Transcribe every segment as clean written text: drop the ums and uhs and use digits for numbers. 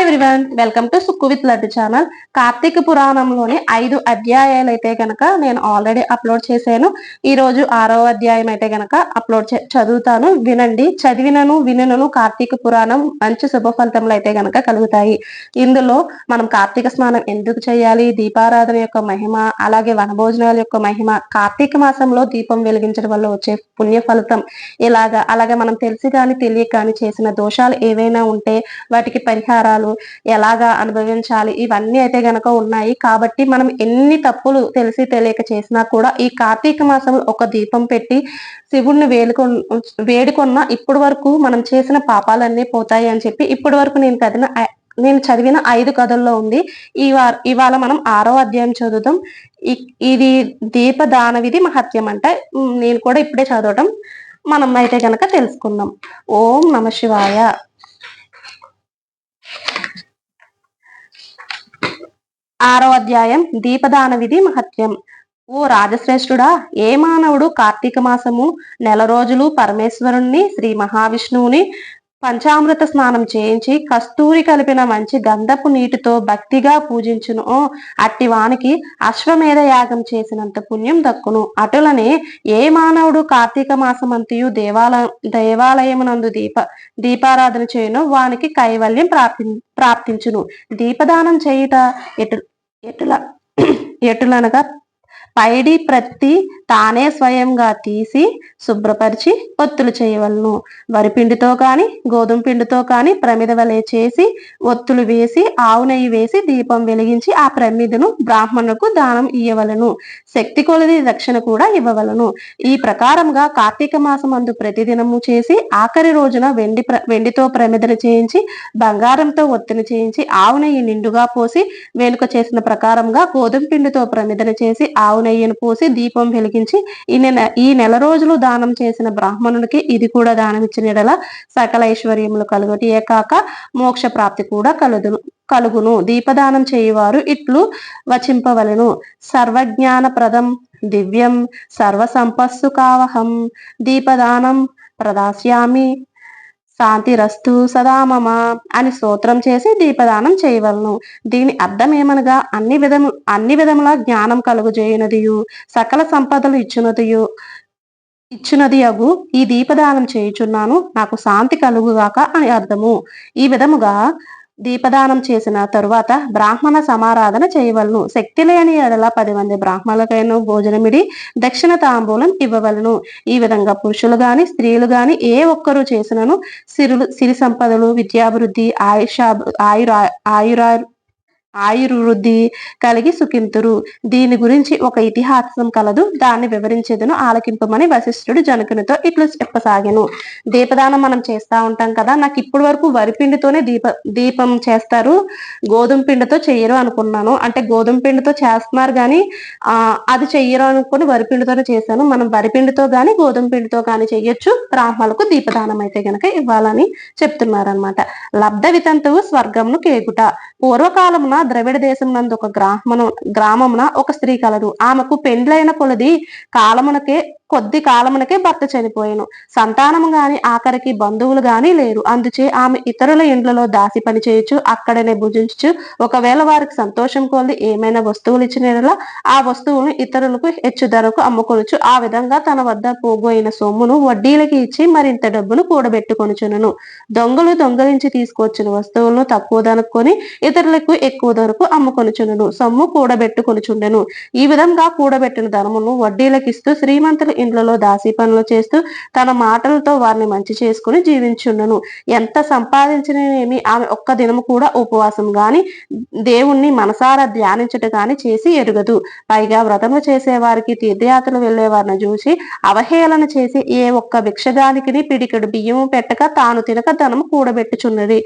Everyone, welcome to Sukku with Laddu channel. కార్తీక పురాణంలోని 5 అధ్యాయాలు అయితే గనక నేను ఆల్రెడీ అప్లోడ్ చేశాను. ఈ రోజు 6వ అధ్యాయం అయితే గనక చదువుతాను, వినండి. చదివినను వినను కార్తీక పురాణం మంచి శుభ ఫలితములు అయితే గనక కలుగుతాయి. ఇందులో మనం కార్తీక స్నానం ఎందుకు చేయాలి, దీపారాధన యొక్క మహిమ, అలాగే వనభోజనాల యొక్క మహిమ, కార్తీక మాసంలో దీపం వెలిగించడం వల్ల వచ్చే పుణ్య ఫలితం, అలాగే మనం తెలిసి కానీ తెలియక కానీ చేసిన దోషాలు ఏవైనా ఉంటే వాటికి పరిహారాలు ఎలాగా అనుభవించాలి, ఇవన్నీ అయితే గనక ఉన్నాయి. కాబట్టి మనం ఎన్ని తప్పులు తెలిసి తెలియక చేసినా కూడా ఈ కార్తీక మాసంలో ఒక దీపం పెట్టి శివుణ్ణి వేడుకొన్న ఇప్పటి వరకు మనం చేసిన పాపాలన్నీ పోతాయి అని చెప్పి ఇప్పటి వరకు నేను చదివిన 5 కథల్లో ఉంది. ఇవాళ మనం 6వ అధ్యాయం చదువుతాం. ఇది దీపదాన విధి మహత్యం అంటే నేను కూడా ఇప్పుడే చదవటం మనం అయితే గనక తెలుసుకుందాం. ఓం నమ శివాయ. 6వ అధ్యాయం దీపదాన విధి మహత్యం. ఓ రాజశ్రేష్ఠుడా, ఏ మానవుడు కార్తీక మాసము నెల రోజులు పరమేశ్వరుణ్ణి శ్రీ మహావిష్ణువుని పంచామృత స్నానం చేయించి కస్తూరి కలిపిన మంచి గంధపు నీటితో భక్తిగా పూజించును, అట్టి వానికి అశ్వమేధ యాగం చేసినంత పుణ్యం దక్కును. అటులనే ఏ మానవుడు కార్తీక మాసమంతయు దేవాలయమునందు దీపారాధన చేయును వానికి కైవల్యం ప్రాప్తించును. దీపదానం చేయుట ఎటులనగా పైడి ప్రతి తానే స్వయంగా తీసి శుభ్రపరిచి ఒత్తులు చేయవలను. వరిపిండితో కాని గోధుమ పిండితో కాని ప్రమిద వలె చేసి ఒత్తులు వేసి ఆవు నెయ్యి వేసి దీపం వెలిగించి ఆ ప్రమిదను బ్రాహ్మణులకు దానం ఇయ్యవలను. శక్తి కొలది దక్షిణ కూడా ఇవ్వవలను. ఈ ప్రకారంగా కార్తీక మాసం అందు ప్రతిదినము చేసి ఆఖరి రోజున వెండితో ప్రమిదను చేయించి బంగారంతో ఒత్తిని చేయించి ఆవు నెయ్యి నిండుగా పోసి వేనుక చేసిన ప్రకారంగా గోధుమ పిండితో ప్రమిదను చేసి ఆవు నెయ్యిని పోసి దీపం వెలిగించి ఈ నెల రోజులు దానం చేసిన బ్రాహ్మణునికి ఇది కూడా దానం ఇచ్చిన ఎడల సకల ఐశ్వర్యములు కలుగుటియే కాక మోక్ష ప్రాప్తి కూడా కలుగును. దీపదానం చేయువారు ఇట్లు వచింపవలను. సర్వజ్ఞానప్రదం దివ్యం సర్వసంపస్సు కావహం దీపదానం ప్రదాస్యామి శాంతిరస్తు సదామమ అని స్తోత్రం చేసి దీపదానం చేయవలను. దీని అర్థం ఏమనగా అన్ని విధముల జ్ఞానం కలుగుజేయునదియు సకల సంపదలు ఇచ్చునది అగు ఈ దీపదానం చేయుచున్నాను, నాకు శాంతి కలుగుగాక అని అర్థము. ఈ విధముగా దీపదానం చేసిన తరువాత బ్రాహ్మణ సమారాధన చేయవలను. శక్తి లేని ఎడల 10 మంది బ్రాహ్మణులకైనా భోజనమిడి దక్షిణ తాంబూలం ఇవ్వవలను. ఈ విధంగా పురుషులు గాని స్త్రీలు గాని ఏ ఒక్కరూ చేసినను సిరి సంపదలు, విద్యాభివృద్ధి, ఆయుర్వృద్ధి కలిగి సుఖింతురు. దీని గురించి ఒక ఇతిహాసం కలదు, దాన్ని వివరించేదను ఆలకింపమని వశిష్ఠుడు జనకునితో ఇట్లు చెప్పసాగాను. దీపదానం మనం చేస్తా ఉంటాం కదా, నాకు ఇప్పటి వరకు వరిపిండితోనే దీపం చేస్తారు, గోధుమ పిండితో చెయ్యరు అనుకున్నాను. అంటే గోధుమ పిండితో చేస్తున్నారు కానీ అది చెయ్యరు అనుకుని వరిపిండితోనే చేశాను. మనం వరిపిండితో గాని గోధుమ పిండితో గాని చెయ్యొచ్చు. బ్రాహ్మణులకు దీపదానం అయితే గనక ఇవ్వాలని చెప్తున్నారనమాట. లబ్ధ వితంతువు స్వర్గమును కేగుట. పూర్వకాలమున ద్రవిడ దేశం నందు ఒక గ్రామమున ఒక స్త్రీ కలదు. ఆమెకు పెండ్లైన కొద్ది కాలమునకే భర్త చనిపోయాను. సంతానము గాని ఆఖరికి బంధువులు గాని లేరు. అందుచే ఆమె ఇతరుల ఇండ్లలో దాసి పని చేయొచ్చు, అక్కడనే భుజించు. ఒకవేళ వారికి సంతోషం కొలది ఏమైనా వస్తువులు ఇచ్చిన ఆ వస్తువులను ఇతరులకు హెచ్చు ధరకు అమ్ముకొనుచు. ఆ విధంగా తన వద్ద పోగోయిన సొమ్మును వడ్డీలకి ఇచ్చి మరింత డబ్బును కూడబెట్టుకొనుచును. దొంగలు దొంగలించి తీసుకొచ్చిన వస్తువులను తక్కువ ధరకు ఇతరులకు ఎక్కువ ధరకు అమ్ముకొనుచుండెను. సొమ్ము కూడబెట్టుకొనుచుండెను. ఈ విధంగా కూడబెట్టిన ధనమును వడ్డీలకు ఇస్తూ శ్రీమంతుల ఇండ్లలో దాసి పనులు చేస్తూ తన మాటలతో వారిని మంచి చేసుకుని జీవించుండెను. ఎంత సంపాదించినేమి ఆమె ఒక్క దినము కూడా ఉపవాసం గాని దేవుణ్ణి మనసారా ధ్యానించట గాని చేసి ఎరుగదు. పైగా వ్రతము చేసే వారికి తీర్థయాత్రలు వెళ్లే వారిని చూసి అవహేళన చేసి ఏ ఒక్క భిక్షగానికి పిడికెడు బియ్యము పెట్టక తాను తినక ధనము కూడబెట్టుచున్నది.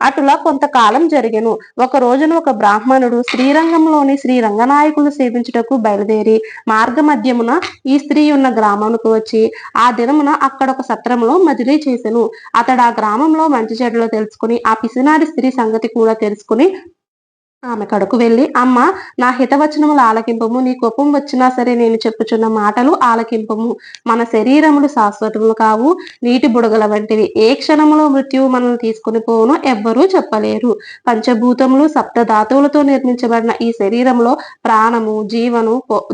అటులా కొంతకాలం జరిగెను. ఒక రోజున ఒక బ్రాహ్మణుడు శ్రీరంగంలోని శ్రీ రంగనాయకులు సేవించుటకు బయలుదేరి మార్గ మధ్యమున ఈ స్త్రీ ఉన్న గ్రామానికి వచ్చి ఆ దినమున అక్కడ ఒక సత్రంలో మజిలీ చేసెను. అతడు ఆ గ్రామంలో మంచి చెడులో తెలుసుకుని ఆ పిసినారి స్త్రీ సంగతి కూడా తెలుసుకుని ఆమె కడకు వెళ్లి, అమ్మ, నా హితవచనములు ఆలకింపము, నీ కోపం వచ్చినా సరే నేను చెప్పుచున్న మాటలు ఆలకింపము. మన శరీరములు శాశ్వతములు కావు, నీటి బుడగల వంటివి. ఏ క్షణములో మృత్యువు మనల్ని తీసుకుని పోవునో ఎవ్వరూ చెప్పలేరు. పంచభూతములు సప్త ధాతువులతో నిర్మించబడిన ఈ శరీరంలో ప్రాణము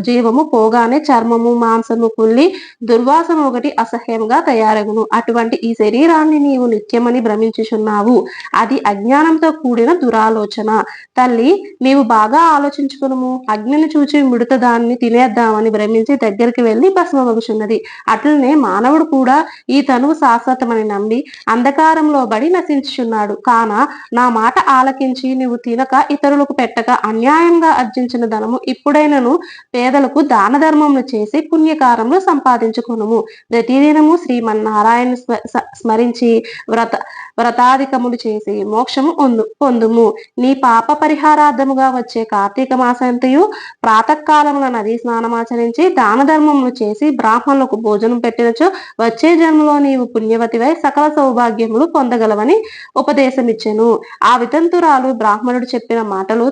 జీవము పోగానే చర్మము మాంసము కుళ్ళి దుర్వాసన ఒకటి అసహ్యంగా తయారగును. అటువంటి ఈ శరీరాన్ని నీవు నిత్యమని భ్రమించుచున్నావు. అది అజ్ఞానంతో కూడిన దురాలోచన. తల్లి, నీవు బాగా ఆలోచించుకును. అగ్నిని చూచి మిడత దాన్ని తినేద్దామని భ్రమించి దగ్గరికి వెళ్లి భస్మమగుచున్నది. అట్లనే మానవుడు కూడా ఈ తనువు శాశ్వతమని నమ్మి అంధకారంలో బడి నశించుచున్నాడు. కాన నా మాట ఆలకించి నీవు తినక ఇతరులకు పెట్టక అన్యాయంగా అర్జించిన ధనము ఇప్పుడైనను పేదలకు దాన ధర్మములు చేసి పుణ్యకారములు సంపాదించుకునుము. ప్రతిదినము శ్రీమన్నారాయణ స్మరించి వ్రతాధికములు చేసి మోక్షము పొందుము. నీ పాప పరిహారార్థముగా వచ్చే కార్తీక మాసంతయు ప్రాతకాలమున నదీ స్నానమాచరించి దాన ధర్మములు చేసి బ్రాహ్మణులకు భోజనం పెట్టినచో వచ్చే జన్మలో నీవు పుణ్యవతివై సకల సౌభాగ్యములు పొందగలవని ఉపదేశమిచ్చెను. ఆ వితంతురాలు బ్రాహ్మణుడు చెప్పిన మాటలు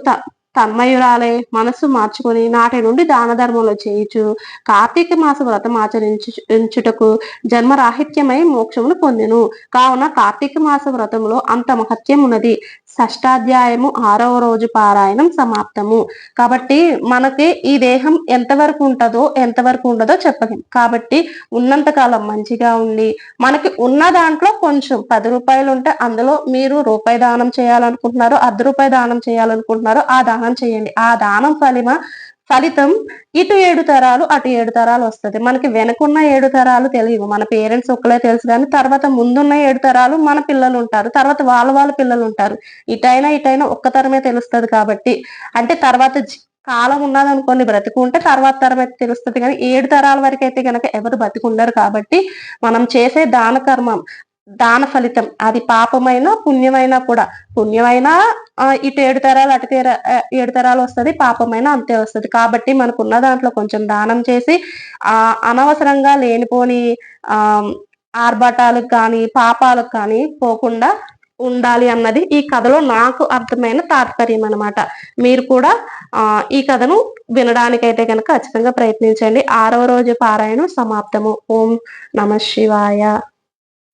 తన్మయురాలే మనస్సు మార్చుకొని నాటి నుండి దాన ధర్మంలో చేయుచు కార్తీక మాస వ్రతం ఆచరించుటకు జన్మరాహిత్యమై మోక్షమును పొందెను. కావున కార్తీక మాస వ్రతంలో అంత మహత్యం ఉన్నది. షష్టాధ్యాయము 6వ రోజు పారాయణం సమాప్తము. కాబట్టి మనకి ఈ దేహం ఎంతవరకు ఉండదో చెప్పలేం. కాబట్టి ఉన్నంత కాలం మంచిగా ఉండి మనకి ఉన్న దాంట్లో కొంచెం 10 రూపాయలు ఉంటే అందులో మీరు రూపాయి దానం చేయాలనుకుంటున్నారో, ₹1 దానం చేయాలనుకుంటున్నారో ఆ దానం చేయండి. ఆ దానం ఫలితం ఇటు 7 తరాలు అటు 7 తరాలు వస్తుంది. మనకి వెనకున్న 7 తరాలు తెలియవు. మన పేరెంట్స్ ఒక్కలే తెలుసు, కానీ తర్వాత ముందున్న 7 తరాలు మన పిల్లలు ఉంటారు, తర్వాత వాళ్ళ పిల్లలు ఉంటారు. ఇటైనా ఒక్క తరమే తెలుస్తుంది. కాబట్టి అంటే తర్వాత కాలం ఉన్నది అనుకోని బ్రతికుంటే తర్వాత తరం అయితే తెలుస్తుంది, కానీ 7 తరాల వరకు అయితే కనుక ఎవరు బతికుండరు. కాబట్టి మనం చేసే దాన ఫలితం అది పాపమైనా పుణ్యమైనా కూడా, పుణ్యమైనా ఇటు 7 తరాలు అటు 7 తరాలు వస్తుంది, పాపమైనా అంతే వస్తుంది. కాబట్టి మనకున్న దాంట్లో కొంచెం దానం చేసి అనవసరంగా లేనిపోని ఆర్భాటాలకు కానీ పాపాలకు కానీ పోకుండా ఉండాలి అన్నది ఈ కథలో నాకు అర్థమైన తాత్పర్యం అన్నమాట. మీరు కూడా ఈ కథను వినడానికైతే కనుక ఖచ్చితంగా ప్రయత్నించండి. 6వ రోజు పారాయణం సమాప్తము. ఓం నమ శివాయ.